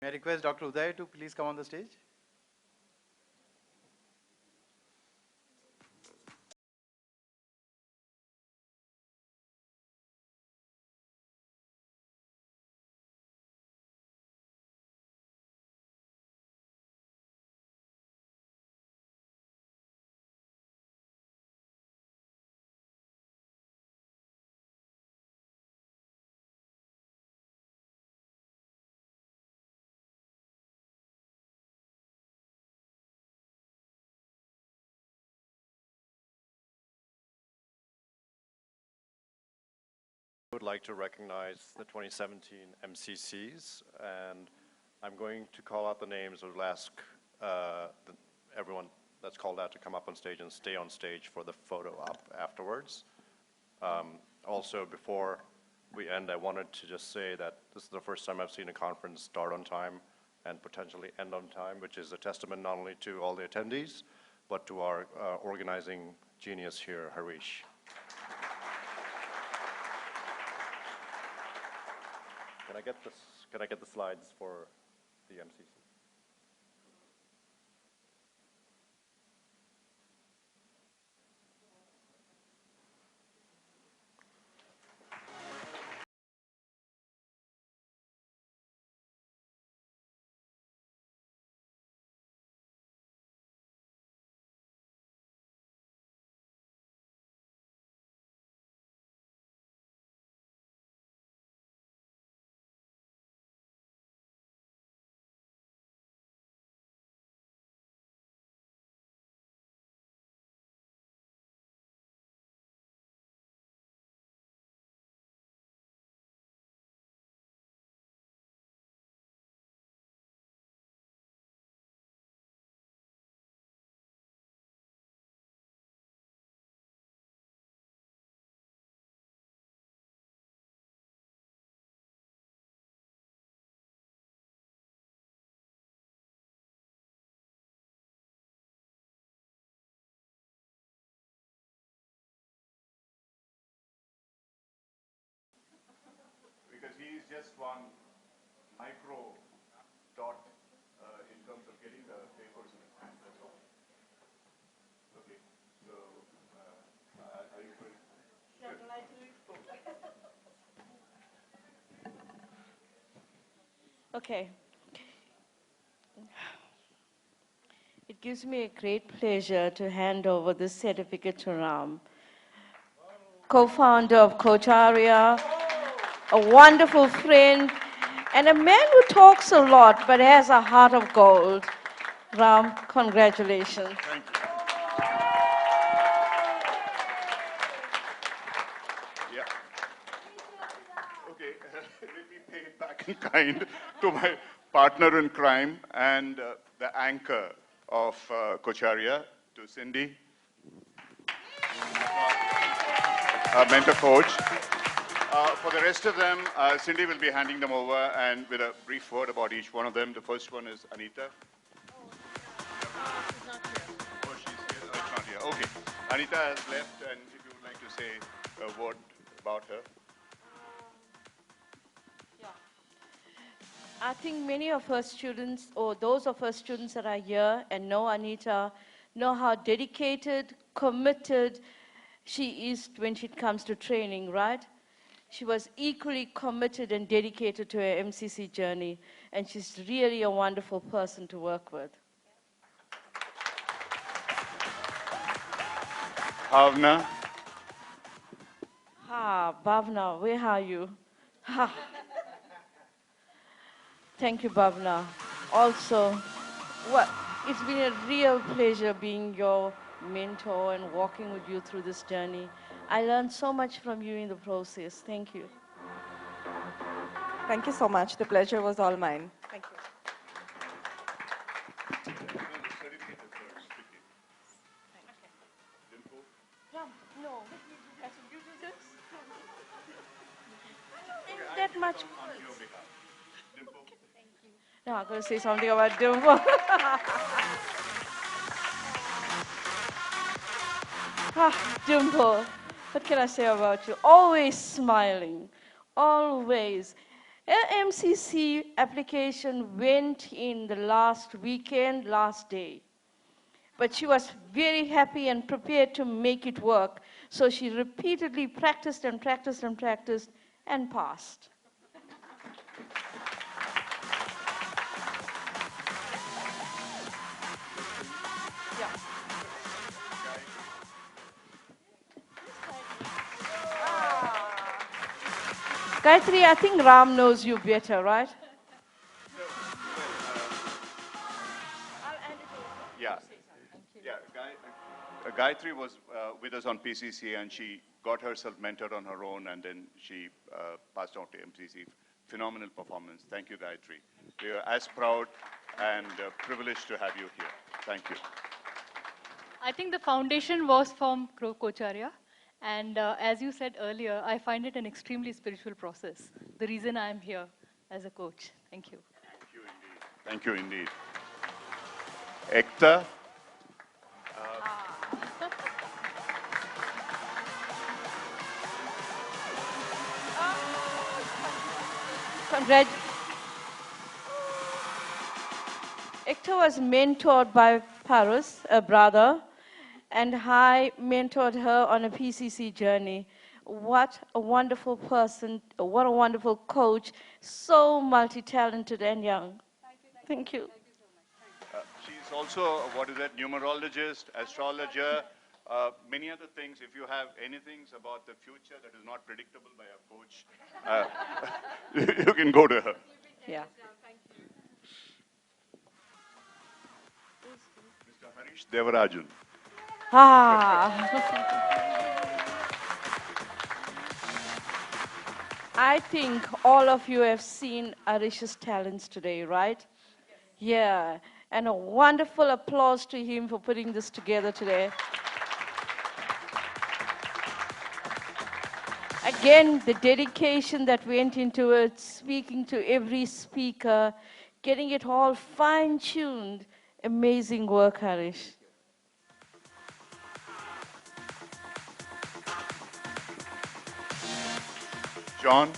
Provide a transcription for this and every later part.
May I request Dr. Uday to please come on the stage? I would like to recognize the 2017 MCCs, and I'm going to call out the names. I'll ask everyone that's called out to come up on stage and stay on stage for the photo op afterwards. Also, before we end, I wanted to just say that this is the first time I've seen a conference start on time and potentially end on time, which is a testament not only to all the attendees, but to our organizing genius here, Harish. Can I get the slides for the MCC? Because he is just one micro dot in terms of getting the papers in his hand, that's all. Okay, so are you ready? Okay. It gives me a great pleasure to hand over this certificate to Ram, co-founder of Kocharya, a wonderful friend, and a man who talks a lot but has a heart of gold. Ram, congratulations. Thank you. Yeah. Okay, let me pay it back in kind to my partner in crime and the anchor of Kocharya, to Cindy, our mentor coach. For the rest of them, Cindy will be handing them over and with a brief word about each one of them. The first one is Anita. Oh, she's here. Oh, it's not here. Okay. Anita has left, and if you would like to say a word about her. I think many of her students, or those of her students that are here and know Anita, know how dedicated, committed she is when it comes to training, right? She was equally committed and dedicated to her MCC journey, and she's really a wonderful person to work with. Bhavna. Bhavna, where are you? Ha. Thank you, Bhavna. Also, it's been a real pleasure being your mentor and walking with you through this journey. I learned so much from you in the process. Thank you. Thank you so much. The pleasure was all mine. Thank you. No, you do this. That much. No, I'm going to say something about Dimple. Dimple, what can I say about you? Always smiling, always. MCC application went in the last weekend, last day. But she was very happy and prepared to make it work. So she repeatedly practiced and practiced and practiced and passed. Yeah. Gayatri, I think Ram knows you better, right? Yeah. Yeah, Gayatri was with us on PCC, and she got herself mentored on her own, and then she passed on to MCC. Phenomenal performance. Thank you, Gayatri. We are as proud and privileged to have you here. Thank you. I think the foundation was from Kocharya. And as you said earlier, I find it an extremely spiritual process. The reason I'm here as a coach. Thank you. Thank you indeed. Ekta. Ekta was mentored by Paris, a brother, and I mentored her on a PCC journey. What a wonderful person, what a wonderful coach, so multi-talented and young. Thank you. She's also, numerologist, astrologer, many other things. If you have anything about the future that is not predictable by a coach, you can go to her. Yeah. Mr. Harish Devarajan. I think all of you have seen Arish's talents today, right? Yeah, and a wonderful applause to him for putting this together today. Again, the dedication that went into it, speaking to every speaker, getting it all fine-tuned. Amazing work, Harish. John.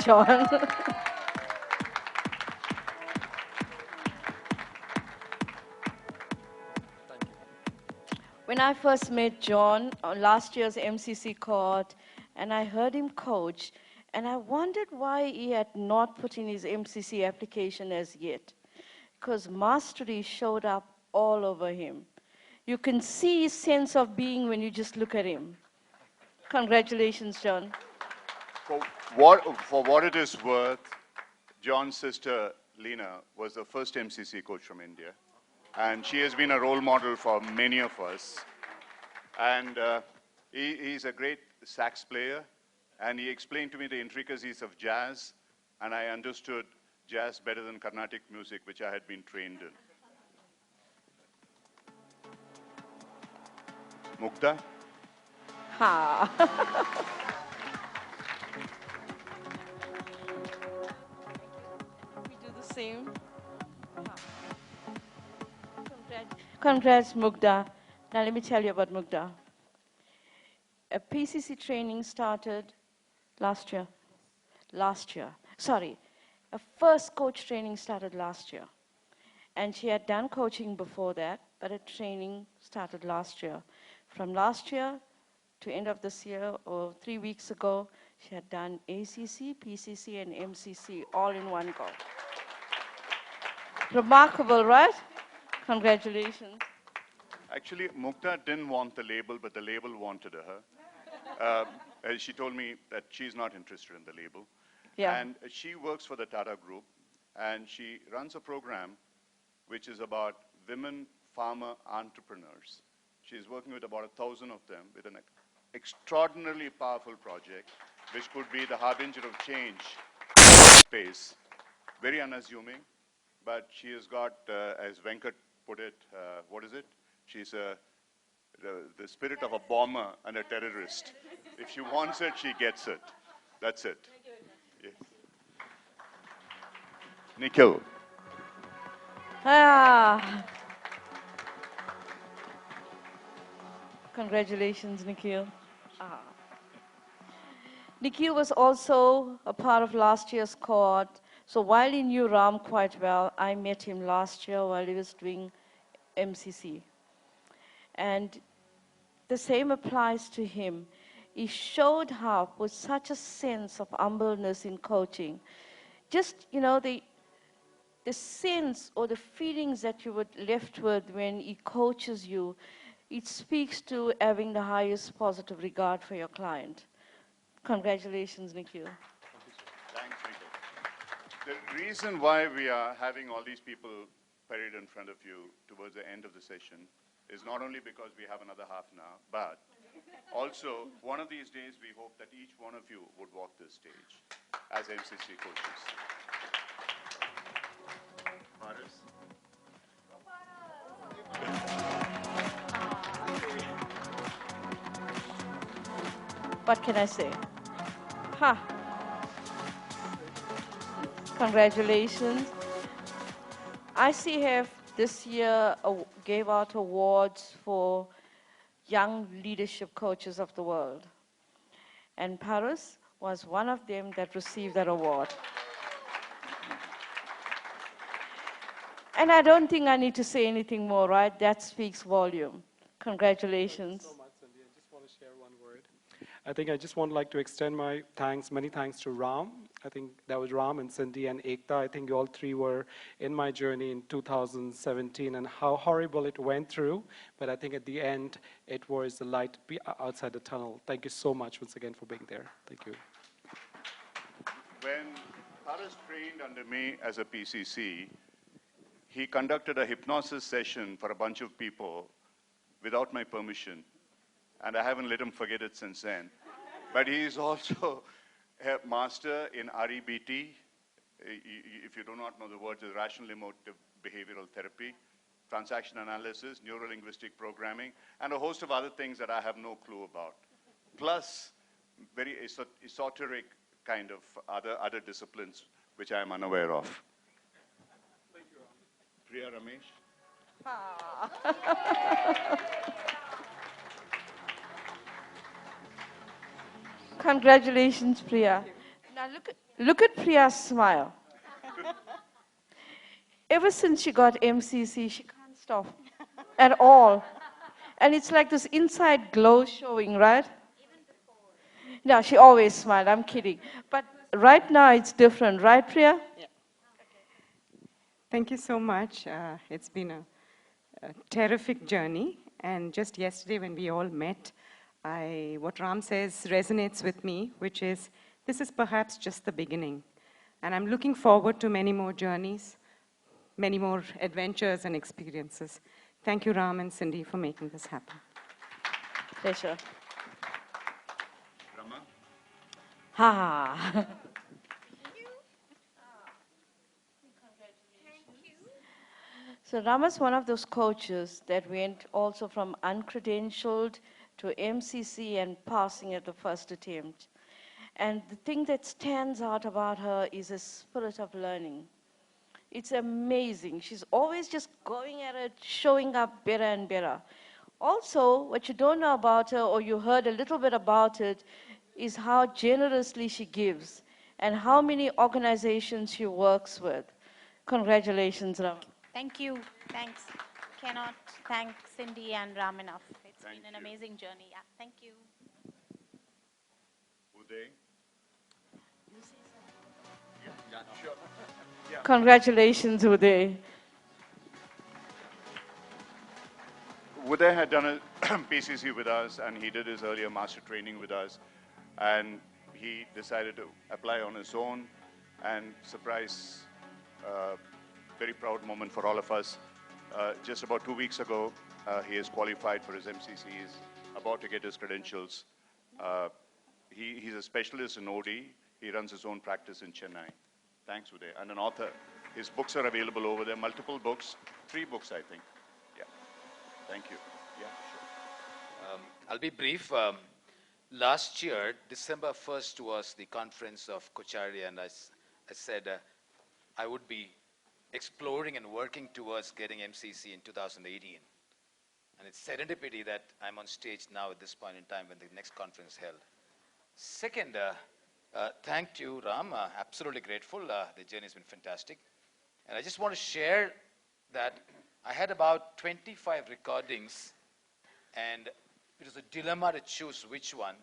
John. When I first met John on last year's MCC court, and I heard him coach, and I wondered why he had not put in his MCC application as yet, because mastery showed up all over him. You can see his sense of being when you just look at him. Congratulations, John. For what it is worth, John's sister, Lena, was the first MCC coach from India. And she has been a role model for many of us. And he's a great sax player. And he explained to me the intricacies of jazz. And I understood jazz better than Carnatic music, which I had been trained in. Mukta? We do the same. Congrats, Mugda. Now let me tell you about Mugda. A PCC training started last year. Sorry, a first coach training started last year. And she had done coaching before that, but a training started last year. From last year to end of this year, or 3 weeks ago, she had done ACC, PCC, and MCC all in one go. Remarkable, right? Congratulations. Actually, Mukta didn't want the label, but the label wanted her. She told me that she's not interested in the label. Yeah. And she works for the Tata Group, and she runs a program which is about women farmer entrepreneurs. She's working with about 1,000 of them with an extraordinarily powerful project, which could be the harbinger of change in space. Very unassuming, but she has got, as Venkat put it, what is it? She's the spirit of a bomber and a terrorist. If she wants it, she gets it. That's it. Yes. Nikhil. Congratulations, Nikhil. Nikhil was also a part of last year's cohort. So while he knew Ram quite well, I met him last year while he was doing MCC. And the same applies to him. He showed how, with such a sense of humbleness in coaching, just, the sense or the feelings that you were left with when he coaches you, it speaks to having the highest positive regard for your client. Congratulations, Nikhil. Thanks, Nikhil. The reason why we are having all these people parade in front of you towards the end of the session is not only because we have another half an hour, but also one of these days we hope that each one of you would walk this stage as MCC coaches. Paras? What can I say? Ha! Congratulations. ICF this year gave out awards for young leadership coaches of the world. And Paris was one of them that received that award. And I don't think I need to say anything more, right? That speaks volume. Congratulations. Thank you so much, Cindy. I just want to share one word. I just want like to extend my thanks, many thanks to Ram. I think that was Ram and Cindy and Ekta. I think you all three were in my journey in 2017 and how horrible it went through. But I think at the end, it was the light outside the tunnel. Thank you so much once again for being there. Thank you. When Paras trained under me as a PCC, he conducted a hypnosis session for a bunch of people without my permission. And I haven't let him forget it since then. But he is also a master in REBT. If you do not know the words, it's rational emotive behavioral therapy, transaction analysis, neuro-linguistic programming, and a host of other things that I have no clue about. Plus, very esoteric kind of other disciplines which I am unaware of. Thank you, Ram. Priya Ramesh. Congratulations, Priya. Now look at Priya's smile. Ever since she got MCC, she can't stop at all. And it's like this inside glow showing, right? Even before. No, she always smiled. I'm kidding. But right now it's different, right, Priya? Yeah. Thank you so much. It's been a terrific journey. And just yesterday when we all met, what Ram says resonates with me, which is, this is perhaps just the beginning. And I'm looking forward to many more journeys, many more adventures and experiences. Thank you, Ram and Cindy, for making this happen. Pleasure. Rama. Ha! So Rama's one of those coaches that went also from uncredentialed to MCC and passing at the first attempt. And the thing that stands out about her is a spirit of learning. It's amazing. She's always just going at it, showing up better and better. Also, what you don't know about her, or you heard a little bit about it, is how generously she gives and how many organizations she works with. Congratulations, Rama. Thank you. Thanks. Cannot thank Cindy and Ram enough. It's Thank been an you. amazing journey. Yeah. Thank you. Uday. Yeah, sure. Congratulations, Uday. Uday had done a PCC with us, and he did his earlier master training with us, and he decided to apply on his own, and surprise, very proud moment for all of us. Just about 2 weeks ago, he is qualified for his MCC. He's about to get his credentials. He's a specialist in OD. He runs his own practice in Chennai. Thanks, Uday. And an author. His books are available over there, multiple books, 3 books, I think. Yeah. Thank you. Yeah, sure. I'll be brief. Last year, December 1st was the conference of Kocharya, and I said I would be exploring and working towards getting MCC in 2018. And it's serendipity that I'm on stage now at this point in time when the next conference is held. Second, Thank you, Ram. Absolutely grateful. The journey has been fantastic. And I just want to share that I had about 25 recordings, and it was a dilemma to choose which one.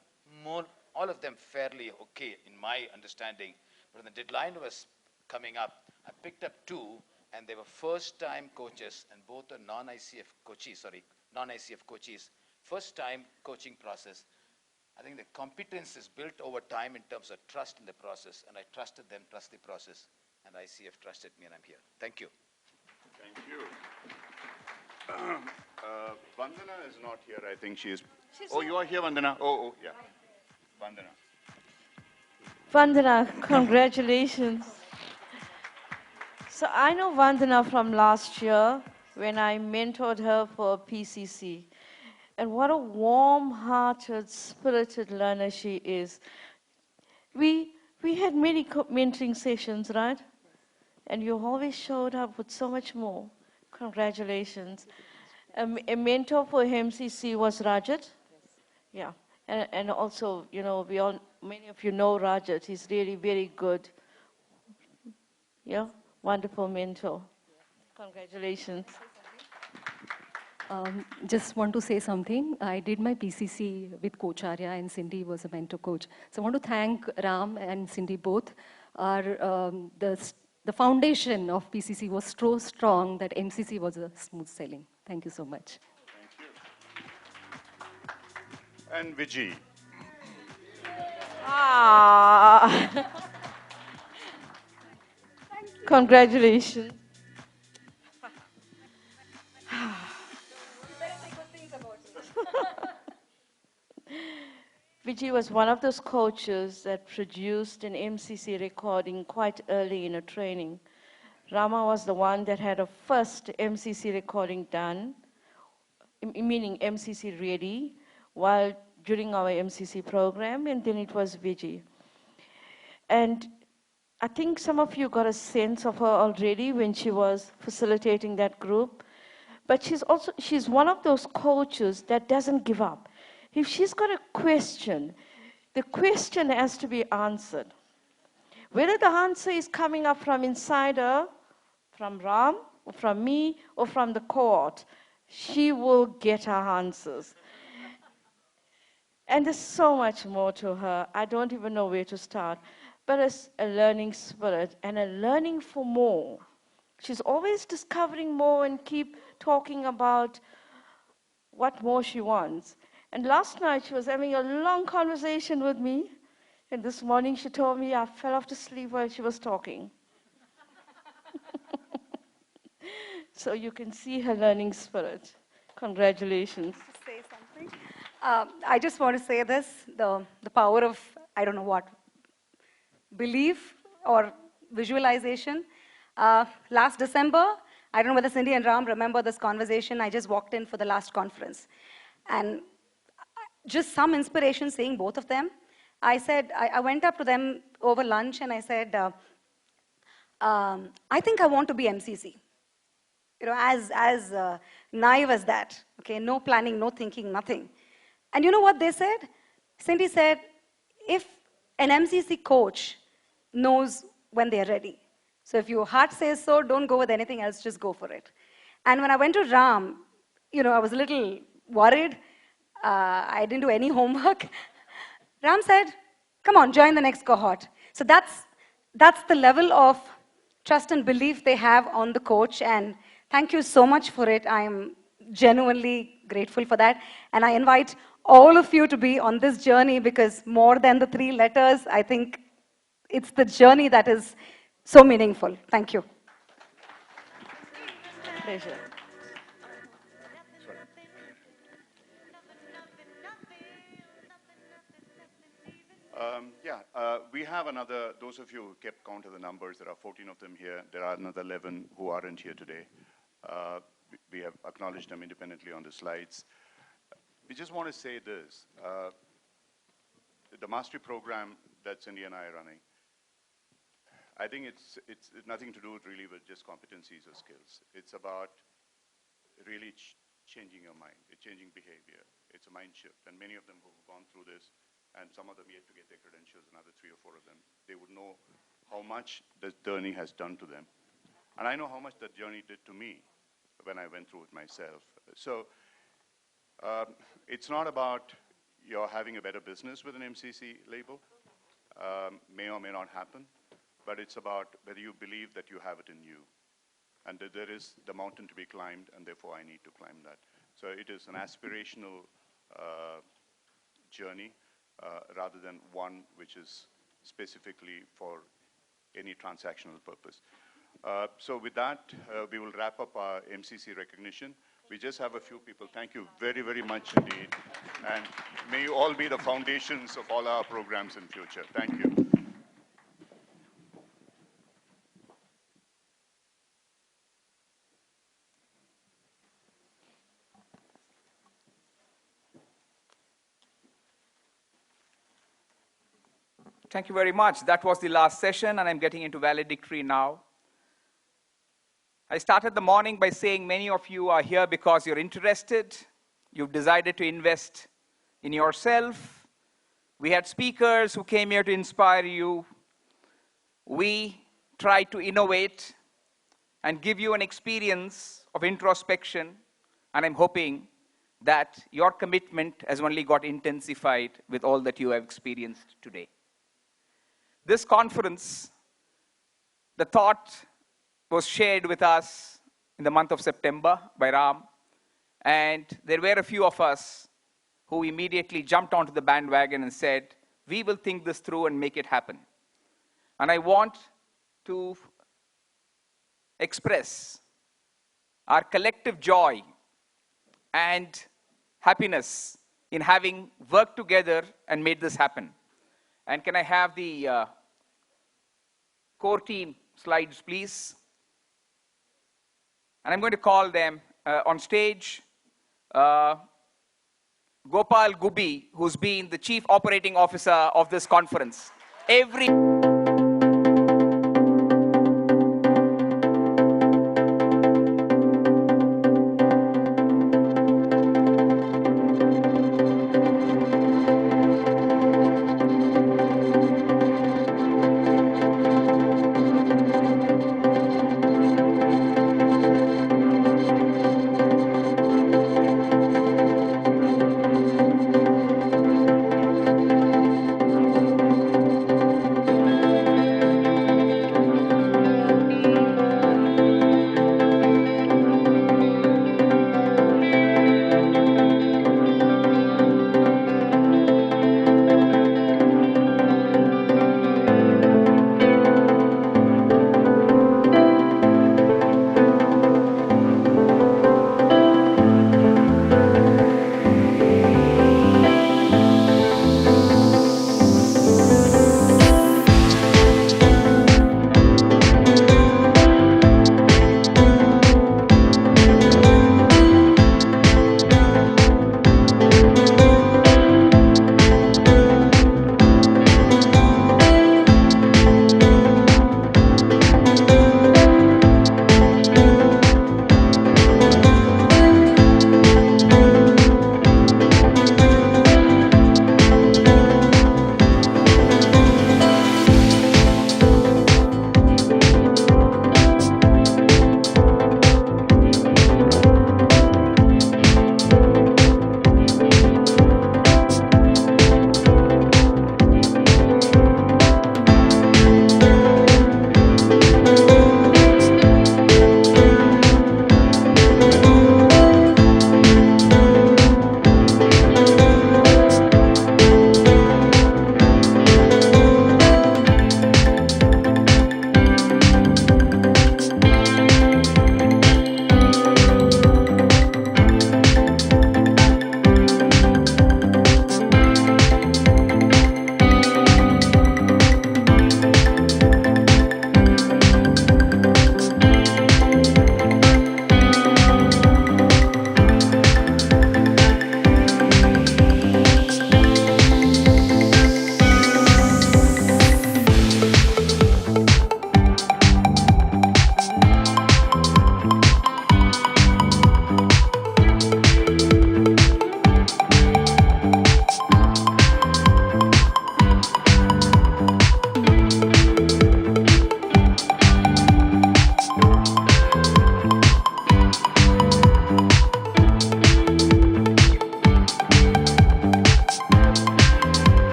All of them fairly okay in my understanding. But when the deadline was coming up, I picked up two, and they were first-time coaches, and both are non-ICF coaches, first-time coaching process. I think the competence is built over time in terms of trust in the process, and I trusted them, trust the process, and ICF trusted me, and I'm here. Thank you. Thank you. Vandana is not here. I think she is. Oh, you are here, Vandana. Oh, yeah. Vandana. Vandana, congratulations. So I know Vandana from last year when I mentored her for PCC. And what a warm-hearted, spirited learner she is. We had many mentoring sessions, right? And you always showed up with so much more. Congratulations. A mentor for MCC was Rajat. Yeah. And also, you know, many of you know Rajat. He's really very good. Yeah, wonderful mentor. Congratulations. Just want to say something. I did my PCC with Coach Arya, and Cindy was a mentor coach. So I want to thank Ram and Cindy both. The foundation of PCC was so strong that MCC was a smooth sailing. Thank you so much. Thank you. And Vijay. Congratulations. Vijay was one of those coaches that produced an MCC recording quite early in a training. Rama was the one that had a first MCC recording done, meaning MCC ready, while during our MCC program, and then it was Vijay. And I think some of you got a sense of her already when she was facilitating that group. But she's one of those coaches that doesn't give up. If she's got a question, the question has to be answered. Whether the answer is coming up from inside her, from Ram, or from me, or from the court, she will get her answers. And there's so much more to her. I don't even know where to start. But it's a learning spirit and a learning for more. She's always discovering more and keep talking about what more she wants. And last night she was having a long conversation with me. And this morning she told me I fell off to sleep while she was talking. So you can see her learning spirit. Congratulations. Say something. I just want to say this, the power of, I don't know what, belief or visualization. Last December, I don't know whether Cindy and Ram remember this conversation. I just walked in for the last conference. And just some inspiration seeing both of them. I said, I went up to them over lunch and I said, I think I want to be MCC. You know, as naive as that, okay, no planning, no thinking, nothing. And you know what they said? Cindy said, if an MCC coach knows when they're ready. So if your heart says so, don't go with anything else, just go for it. And when I went to Ram, you know, I was a little worried. I didn't do any homework. Ram said, come on, join the next cohort. So that's the level of trust and belief they have on the coach, and thank you so much for it. I'm genuinely grateful for that. And I invite all of you to be on this journey, because more than the 3 letters, I think it's the journey that is so meaningful. Thank you. Pleasure. We have another, those of you who kept count of the numbers, there are 14 of them here. There are another 11 who aren't here today. We have acknowledged them independently on the slides. We just want to say this. The mastery program that Cindy and I are running, I think it's nothing to do really with just competencies or skills. It's about really changing your mind. It's changing behavior. It's a mind shift. And many of them who've gone through this and some of them yet to get their credentials, another 3 or 4 of them, they would know how much this journey has done to them. And I know how much that journey did to me when I went through it myself. So it's not about you're having a better business with an MCC label, may or may not happen, but it's about whether you believe that you have it in you, and that there is the mountain to be climbed, and therefore I need to climb that. So it is an aspirational journey rather than one which is specifically for any transactional purpose. So with that, we will wrap up our MCC recognition. We just have a few people. Thank you very, very much indeed. And may you all be the foundations of all our programs in future. Thank you. Thank you very much. That was the last session, and I'm getting into valedictory now. I started the morning by saying many of you are here because you're interested. You've decided to invest in yourself. We had speakers who came here to inspire you. We tried to innovate and give you an experience of introspection, and I'm hoping that your commitment has only got intensified with all that you have experienced today. This conference, the thought was shared with us in the month of September by Ram, and there were a few of us who immediately jumped onto the bandwagon and said, we will think this through and make it happen. And I want to express our collective joy and happiness in having worked together and made this happen. And can I have the core team slides, please? And I'm going to call them on stage. Gopal Gubi, who's been the Chief Operating Officer of this conference.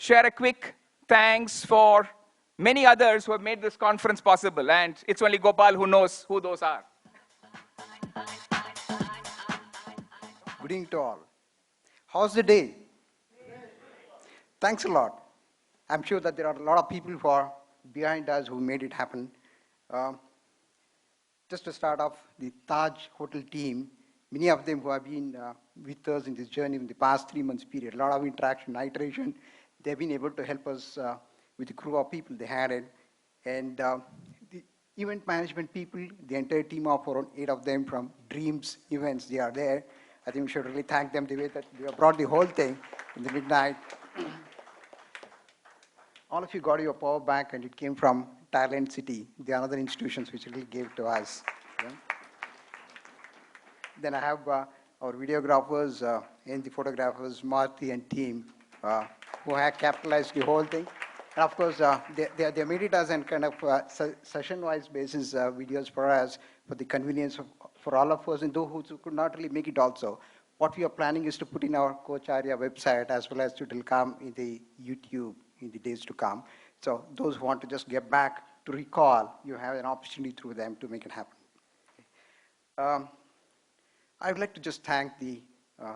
share a quick thanks for many others who have made this conference possible. And it's only Gopal who knows who those are. Good evening to all. How's the day? Thanks a lot. I'm sure that there are a lot of people who are behind us who made it happen. Just to start off, the Taj Hotel team, many of them who have been with us in this journey in the past 3 months period, a lot of interaction, iteration, they've been able to help us with the crew of people they had it. And the event management people, the entire team of around 8 of them from Dreams Events, they are there. I think we should really thank them the way that they have brought the whole thing in the midnight. All of you got your power bank and it came from Talent City, the other institutions which really gave to us. Yeah. Then I have our videographers and the photographers, Marty and team, who have capitalized the whole thing. And of course, they made it as a kind of session-wise basis videos for us, for the convenience for all of us, and those who could not really make it also. What we are planning is to put in our Cocharya website as well as it will come in the YouTube in the days to come. So those who want to just get back to recall, you have an opportunity through them to make it happen. I would like to just thank the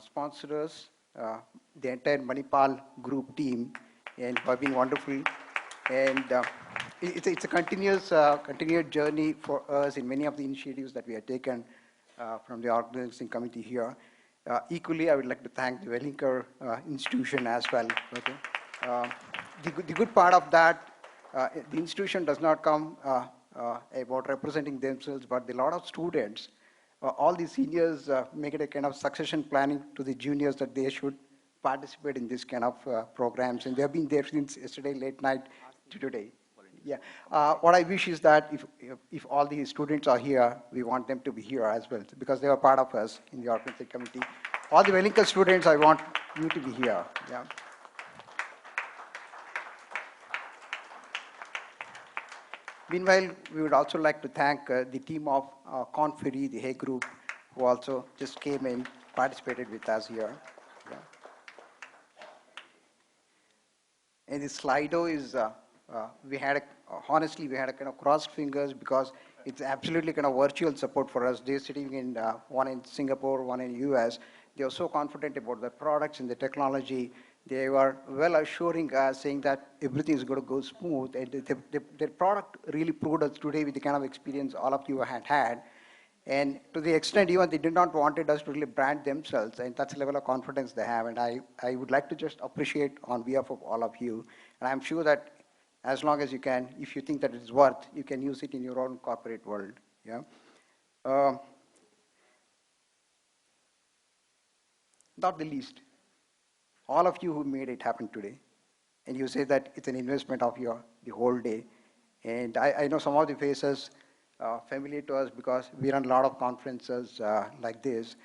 sponsors, the entire Manipal group team, and who have been wonderful. And it's a continued journey for us in many of the initiatives that we have taken from the organizing committee here. Equally, I would like to thank the Wellinger institution as well. Okay. The good part of that, the institution does not come about representing themselves, but a lot of students, all the seniors make it a kind of succession planning to the juniors that they should participate in this kind of programs. And they have been there since yesterday late night to today. Yeah. What I wish is that if all the students are here, we want them to be here as well, because they are part of us in the organizing committee. All the Wellinger students, I want you to be here. Yeah. Meanwhile, we would also like to thank the team of Conferry, the Hay Group, who also just came and participated with us here. Yeah. And the Slido is, honestly, we had a kind of crossed fingers because it's absolutely kind of virtual support for us. They're sitting in, one in Singapore, one in US. They were so confident about the products and the technology. They were well assuring us, saying that everything is going to go smooth. And their product really proved us today with the kind of experience all of you had had. And to the extent even they did not wanted us to really brand themselves, and that's the level of confidence they have. And I would like to just appreciate on behalf of all of you. And I'm sure that as long as you can, if you think that it's worth, you can use it in your own corporate world. Yeah. Not the least, all of you who made it happen today, and you say that it's an investment of the whole day. And I know some of the faces familiar to us because we run a lot of conferences like this,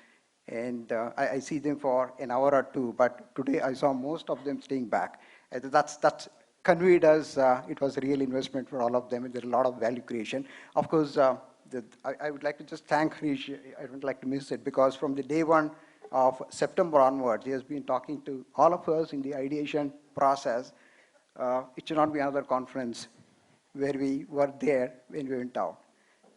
and I see them for an hour or two, but today I saw most of them staying back. And that's conveyed us, it was a real investment for all of them, and there's a lot of value creation. Of course, I would like to just thank Harish. I don't like to miss it, because from the day one of September onwards, he has been talking to all of us in the ideation process. It should not be another conference where we were there when we went out.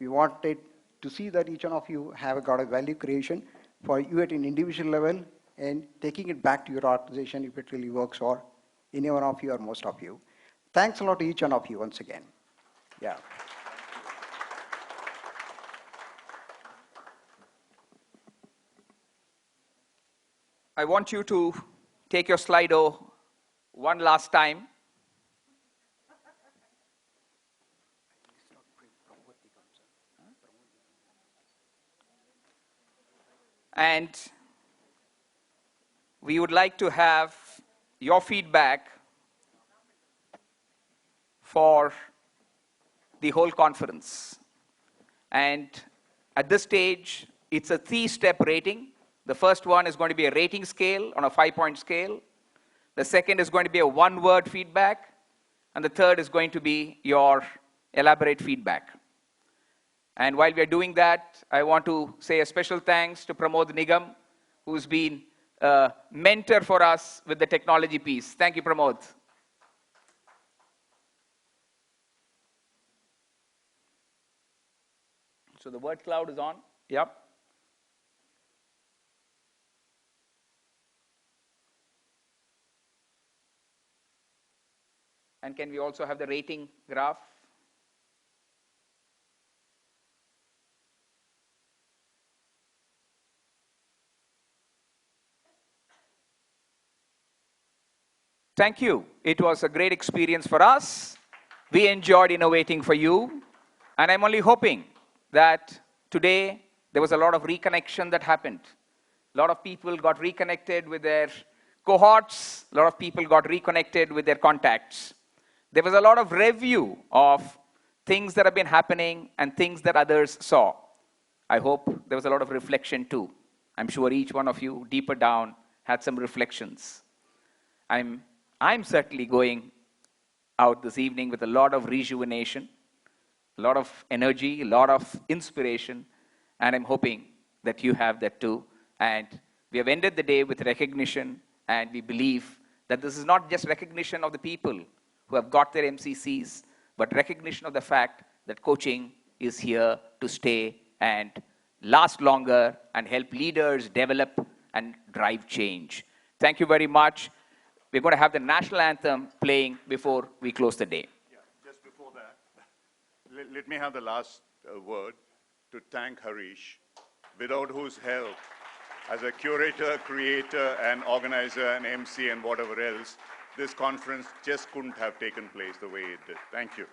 We wanted to see that each one of you have got a value creation for you at an individual level, and taking it back to your organization if it really works for any one of you or most of you. Thanks a lot to each one of you once again. Yeah. I want you to take your Slido one last time. And we would like to have your feedback for the whole conference. And at this stage, it's a 3-step rating. The first one is going to be a rating scale on a 5-point scale. The second is going to be a 1-word feedback. And the third is going to be your elaborate feedback. And while we are doing that, I want to say a special thanks to Pramod Nigam, who's been a mentor for us with the technology piece. Thank you, Pramod. So the word cloud is on. Yep. And can we also have the rating graph? Thank you. It was a great experience for us. We enjoyed innovating for you. And I'm only hoping that today there was a lot of reconnection that happened. A lot of people got reconnected with their cohorts. A lot of people got reconnected with their contacts. There was a lot of review of things that have been happening and things that others saw. I hope there was a lot of reflection too. I'm sure each one of you, deeper down, had some reflections. I'm certainly going out this evening with a lot of rejuvenation, a lot of energy, a lot of inspiration, and I'm hoping that you have that too. And we have ended the day with recognition, and we believe that this is not just recognition of the people who have got their MCCs, but recognition of the fact that coaching is here to stay and last longer and help leaders develop and drive change. Thank you very much. We're going to have the national anthem playing before we close the day. Yeah, just before that, let me have the last word to thank Harish, without whose help, as a curator, creator, and organizer, and MC, and whatever else, this conference just couldn't have taken place the way it did. Thank you.